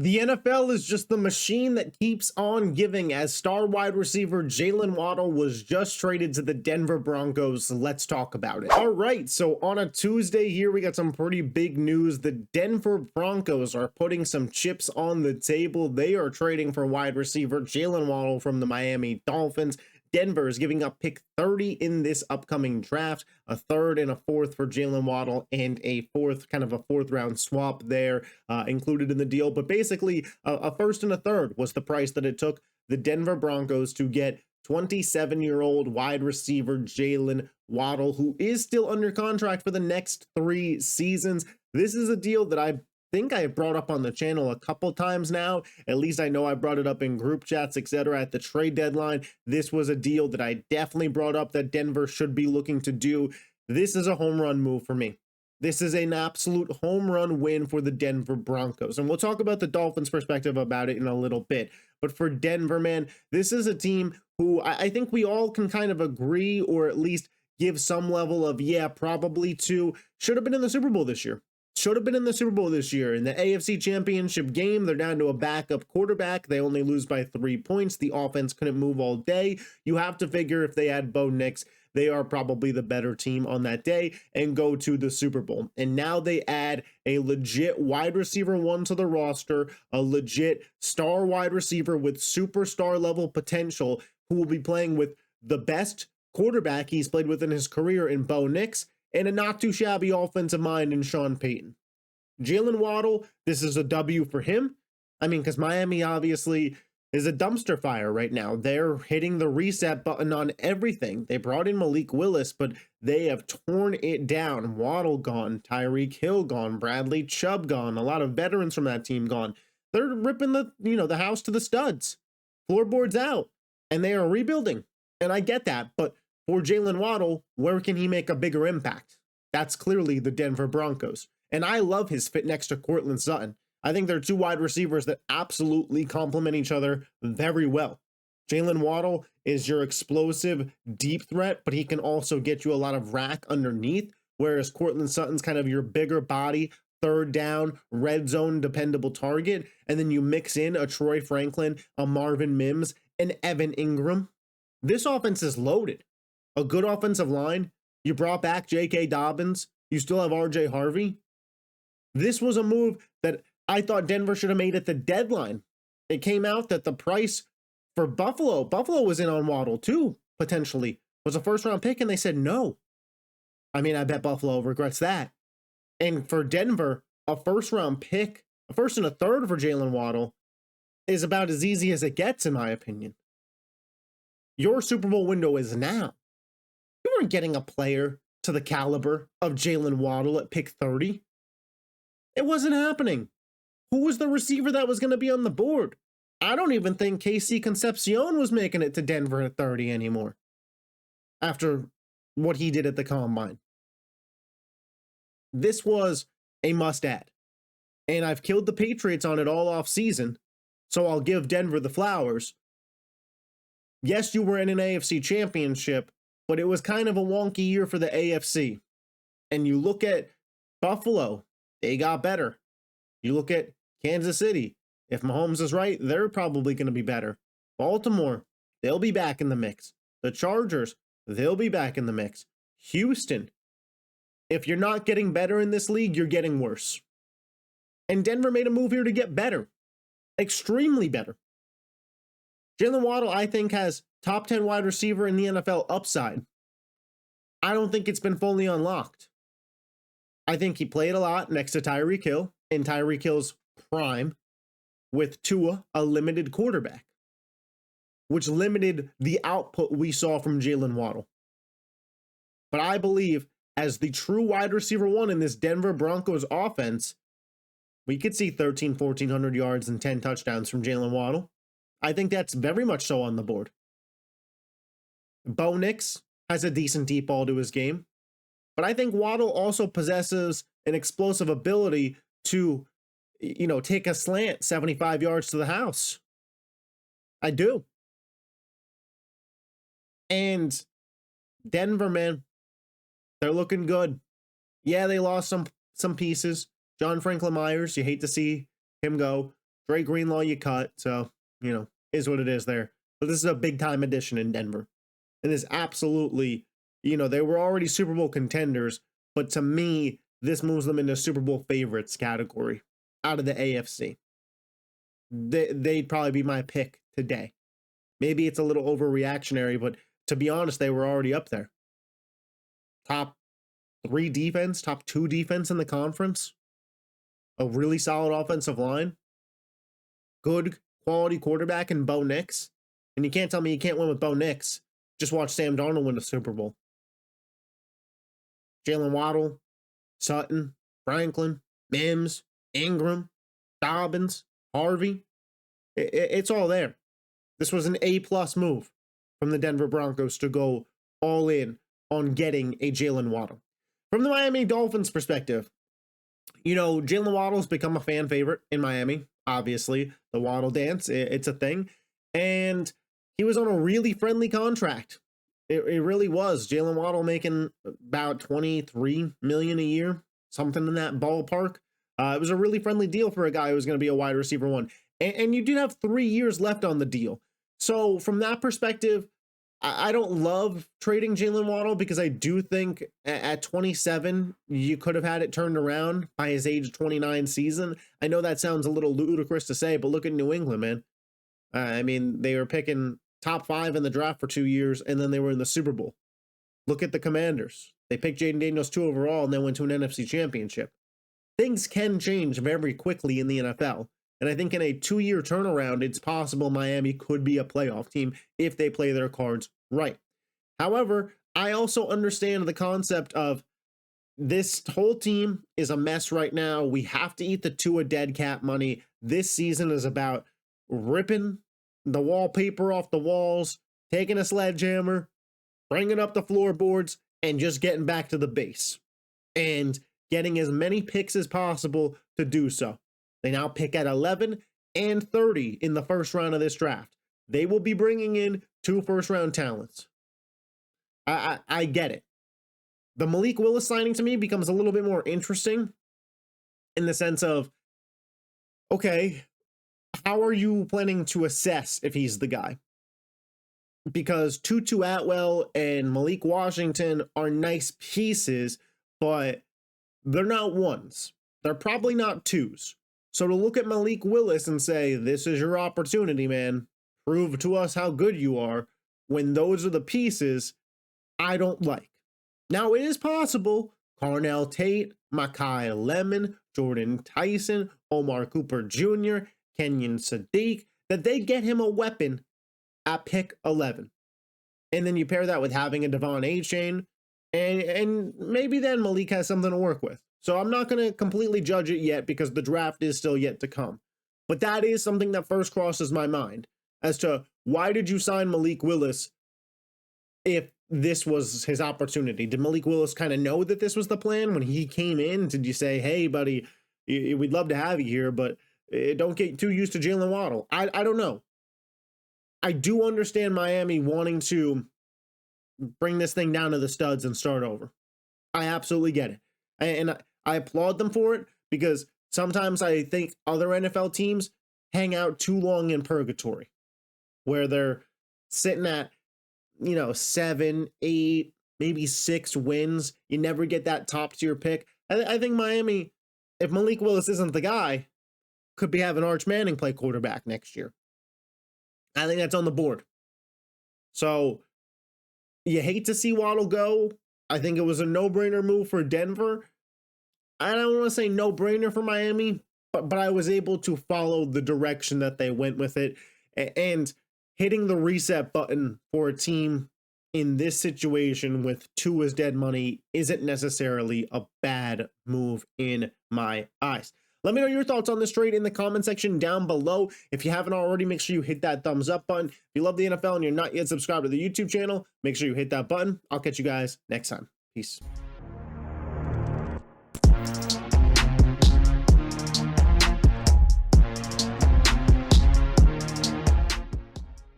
The NFL is just the machine that keeps on giving, as star wide receiver Jaylen Waddle was just traded to the Denver Broncos. Let's talk about it. All right, so on a Tuesday here, we got some pretty big news. The Denver Broncos are putting some chips on the table. They are trading for wide receiver Jaylen Waddle from the Miami Dolphins. Denver is giving up pick 30 in this upcoming draft, a third and a fourth for Jaylen Waddle, and a fourth, kind of a fourth round swap there included in the deal. But basically, a first and a third was the price that it took the Denver Broncos to get 27-year-old wide receiver Jaylen Waddle, who is still under contract for the next 3 seasons. This is a deal that I think I brought up on the channel a couple times now. At least I know I brought it up in group chats, etc. at the trade deadline. This was a deal that I definitely brought up that Denver should be looking to do. This is a home run move for me. This is an absolute home run win for the Denver Broncos. And we'll talk about the Dolphins' perspective about it in a little bit. But for Denver, man, this is a team who I think we all can kind of agree, or at least give some level of, yeah, probably to, should have been in the Super Bowl this year. Should have been in the Super Bowl this year. In the AFC Championship game, they're down to a backup quarterback. They only lose by 3 points. The offense couldn't move all day. You have to figure if they had Bo Nix, they are probably the better team on that day and go to the Super Bowl. And now they add a legit wide receiver 1 to the roster, a legit star wide receiver with superstar level potential who will be playing with the best quarterback he's played with in his career in Bo Nix, and a not too shabby offensive mind in Sean Payton. Jaylen Waddle, this is a W for him. I mean, because Miami obviously is a dumpster fire right now. They're hitting the reset button on everything. They brought in Malik Willis, but they have torn it down. Waddle gone, Tyreek Hill gone, Bradley Chubb gone, a lot of veterans from that team gone. They're ripping the house to the studs. Floorboards out, and they are rebuilding. And I get that, but for Jaylen Waddle, where can he make a bigger impact? That's clearly the Denver Broncos. And I love his fit next to Courtland Sutton. I think they're two wide receivers that absolutely complement each other very well. Jaylen Waddle is your explosive deep threat, but he can also get you a lot of rack underneath, whereas Courtland Sutton's kind of your bigger body, third down, red zone dependable target. And then you mix in a Troy Franklin, a Marvin Mims, and Evan Ingram. This offense is loaded. A good offensive line. You brought back J.K. Dobbins. You still have R.J. Harvey. This was a move that I thought Denver should have made at the deadline. It came out that the price for Buffalo was in on Waddle too, potentially, was a first-round pick, and they said no. I mean, I bet Buffalo regrets that. And for Denver, a first-round pick, a first and a third for Jaylen Waddle, is about as easy as it gets, in my opinion. Your Super Bowl window is now. You weren't getting a player to the caliber of Jaylen Waddle at pick 30. It wasn't happening. Who was the receiver that was going to be on the board? I don't even think KC Concepcion was making it to Denver at 30 anymore after what he did at the Combine. This was a must-add. And I've killed the Patriots on it all off season, so I'll give Denver the flowers. Yes, you were in an AFC championship, but it was kind of a wonky year for the AFC. And you look at Buffalo, they got better. You look at Kansas City, if Mahomes is right, they're probably going to be better. Baltimore, they'll be back in the mix. The Chargers, they'll be back in the mix. Houston, if you're not getting better in this league, you're getting worse. And Denver made a move here to get better. Extremely better. Jaylen Waddle, I think, has top 10 wide receiver in the NFL upside. I don't think it's been fully unlocked. I think he played a lot next to Tyreek Hill in Tyreek Hill's prime with Tua, a limited quarterback, which limited the output we saw from Jaylen Waddle. But I believe as the true wide receiver 1 in this Denver Broncos offense, we could see 1,400 yards and 10 touchdowns from Jaylen Waddle. I think that's very much so on the board. Bo Nix has a decent deep ball to his game, but I think Waddle also possesses an explosive ability to, take a slant 75 yards to the house. I do. And Denver, man, they're looking good. Yeah, they lost some pieces. John Franklin Myers, you hate to see him go. Dre Greenlaw you cut, so, you know, is what it is there. But this is a big-time addition in Denver. And this absolutely, you know, they were already Super Bowl contenders, but to me, this moves them into Super Bowl favorites category out of the AFC. They'd probably be my pick today. Maybe it's a little overreactionary, but to be honest, they were already up there. Top 3 defense, top 2 defense in the conference. A really solid offensive line. Good quality quarterback in Bo Nix. And you can't tell me you can't win with Bo Nix. Just watch Sam Darnold win the Super Bowl. Jaylen Waddle, Sutton, Franklin, Mims, Ingram, Dobbins, Harvey. It's all there. This was an A+ move from the Denver Broncos to go all in on getting a Jaylen Waddle. From the Miami Dolphins perspective, you know, Jaylen Waddle's become a fan favorite in Miami. Obviously, the Waddle dance, it's a thing. And he was on a really friendly contract. It really was. Jaylen Waddle making about $23 million a year, something in that ballpark. It was a really friendly deal for a guy who was going to be a wide receiver 1. And you do have 3 years left on the deal. So from that perspective, I don't love trading Jaylen Waddle because I do think at 27, you could have had it turned around by his age 29 season. I know that sounds a little ludicrous to say, but look at New England, man. I mean, they were picking top 5 in the draft for 2 years, and then they were in the Super Bowl. Look at the Commanders. They picked Jaden Daniels 2 overall and then went to an NFC championship. Things can change very quickly in the NFL. And I think in a 2-year turnaround, it's possible Miami could be a playoff team if they play their cards right. However, I also understand the concept of this whole team is a mess right now. We have to eat the Tua dead cap money. This season is about ripping the wallpaper off the walls, taking a sledgehammer, bringing up the floorboards, and just getting back to the base. And getting as many picks as possible to do so. They now pick at 11 and 30 in the first round of this draft. They will be bringing in 2 first-round talents. I get it. The Malik Willis signing to me becomes a little bit more interesting in the sense of, okay, how are you planning to assess if he's the guy? Because Tutu Atwell and Malik Washington are nice pieces, but they're not ones. They're probably not 2s. So to look at Malik Willis and say, this is your opportunity, man, prove to us how good you are, when those are the pieces, I don't like. Now, it is possible Carnell Tate, Mekhi Lemon, Jordan Tyson, Omar Cooper Jr., Kenyon Sadiq, that they get him a weapon at pick 11. And then you pair that with having a Devon A-Chain, and maybe then Malik has something to work with. So I'm not going to completely judge it yet because the draft is still yet to come. But that is something that first crosses my mind as to why did you sign Malik Willis if this was his opportunity? Did Malik Willis kind of know that this was the plan when he came in? Did you say, hey, buddy, we'd love to have you here, but don't get too used to Jaylen Waddle? I don't know. I do understand Miami wanting to bring this thing down to the studs and start over. I absolutely get it. And I applaud them for it because sometimes I think other NFL teams hang out too long in purgatory where they're sitting at, 7, 8, maybe 6 wins. You never get that top tier pick. I think Miami, if Malik Willis isn't the guy, could be having Arch Manning play quarterback next year. I think that's on the board. So you hate to see Waddle go. I think it was a no-brainer move for Denver. I don't want to say no-brainer for Miami, but I was able to follow the direction that they went with it. And hitting the reset button for a team in this situation with Tua's dead money isn't necessarily a bad move in my eyes. Let me know your thoughts on this trade in the comment section down below. If you haven't already, make sure you hit that thumbs up button. If you love the NFL and you're not yet subscribed to the YouTube channel, make sure you hit that button. I'll catch you guys next time. Peace.